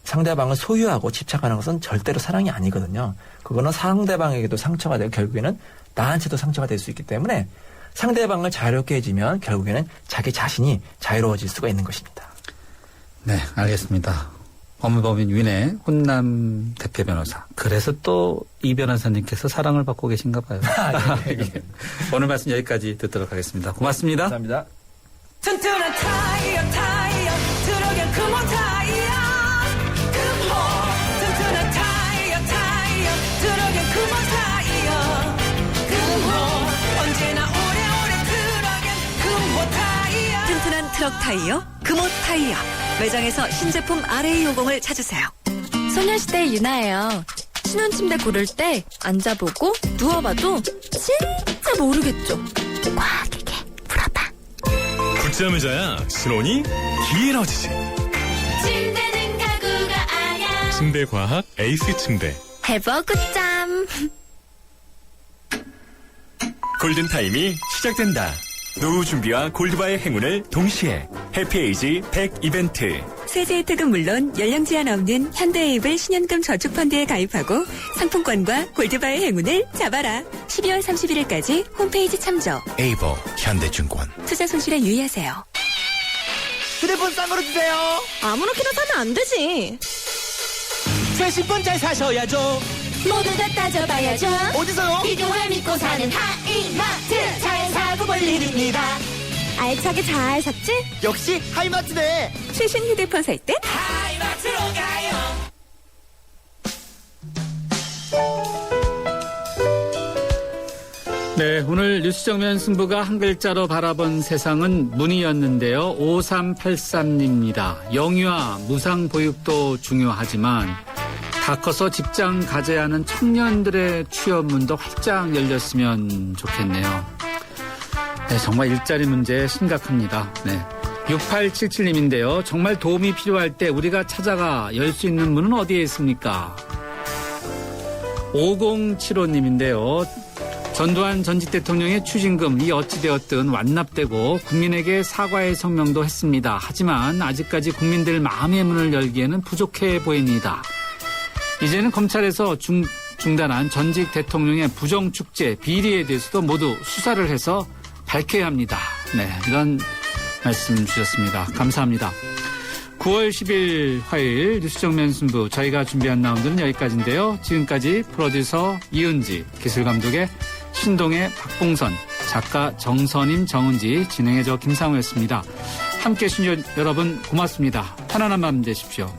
상대방을 소유하고 집착하는 것은 절대로 사랑이 아니거든요. 그거는 상대방에게도 상처가 되고 결국에는 나한테도 상처가 될 수 있기 때문에 상대방을 자유롭게 해주면 결국에는 자기 자신이 자유로워질 수가 있는 것입니다. 네, 알겠습니다. 법무법인 위내 혼남 대표 변호사. 그래서 또 이 변호사님께서 사랑을 받고 계신가 봐요. 네. 오늘 말씀 여기까지 듣도록 하겠습니다. 고맙습니다. 감사합니다. 튼튼한 타이어 트럭엔 금호 타이어 금호 튼튼한 타이어 트럭엔 금호 타이어 금호 언제나 오래오래 트럭엔 금호 타이어 튼튼한 트럭 타이어 금호 타이어 매장에서 신제품 RA50을 찾으세요. 소녀시대 유나예요. 신혼침대 고를 때 앉아보고 누워봐도 진짜 모르겠죠. 꽉이게 풀어봐. 붙자매자야 신혼이 길어지지. 침대는 가구가 아냐. 침대과학 에이스 침대. 해버 굿잠. 골든타임이 시작된다. 노후 준비와 골드바의 행운을 동시에 해피에이지 100 이벤트. 세제 혜택은 물론 연령 제한 없는 현대에이블 신연금 저축펀드에 가입하고 상품권과 골드바의 행운을 잡아라. 12월 31일까지 홈페이지 참조. 에이버 현대증권. 투자 손실에 유의하세요. 휴대폰 싼 거로 주세요. 아무렇게나 사면 안 되지. 최신 폰 잘 사셔야죠. 모두 다 따져봐야죠. 어디서요? 비교를 믿고 사는 하이마트. 잘 사고 볼 일입니다. 알차게 잘 샀지? 역시 하이마트네. 최신 휴대폰 살 때 하이마트로 가요. 네, 오늘 뉴스 정면 승부가 한 글자로 바라본 세상은 문이었는데요. 5383입니다. 영유아 무상 보육도 중요하지만 다 커서 직장 가져야 하는 청년들의 취업문도 활짝 열렸으면 좋겠네요. 네, 정말 일자리 문제 심각합니다. 네. 6877님인데요. 정말 도움이 필요할 때 우리가 찾아가 열 수 있는 문은 어디에 있습니까? 5075님인데요. 전두환 전직 대통령의 추징금이 어찌되었든 완납되고 국민에게 사과의 성명도 했습니다. 하지만 아직까지 국민들 마음의 문을 열기에는 부족해 보입니다. 이제는 검찰에서 중단한 전직 대통령의 부정축제 비리에 대해서도 모두 수사를 해서 밝혀야 합니다. 네, 이런 말씀 주셨습니다. 감사합니다. 9월 10일 화요일 뉴스정면 승부 저희가 준비한 라운드는 여기까지인데요. 지금까지 프로듀서 이은지, 기술감독의 신동의 박봉선, 작가 정선임, 정은지, 진행의 저 김상우였습니다. 함께해 주신 여러분 고맙습니다. 편안한 밤 되십시오.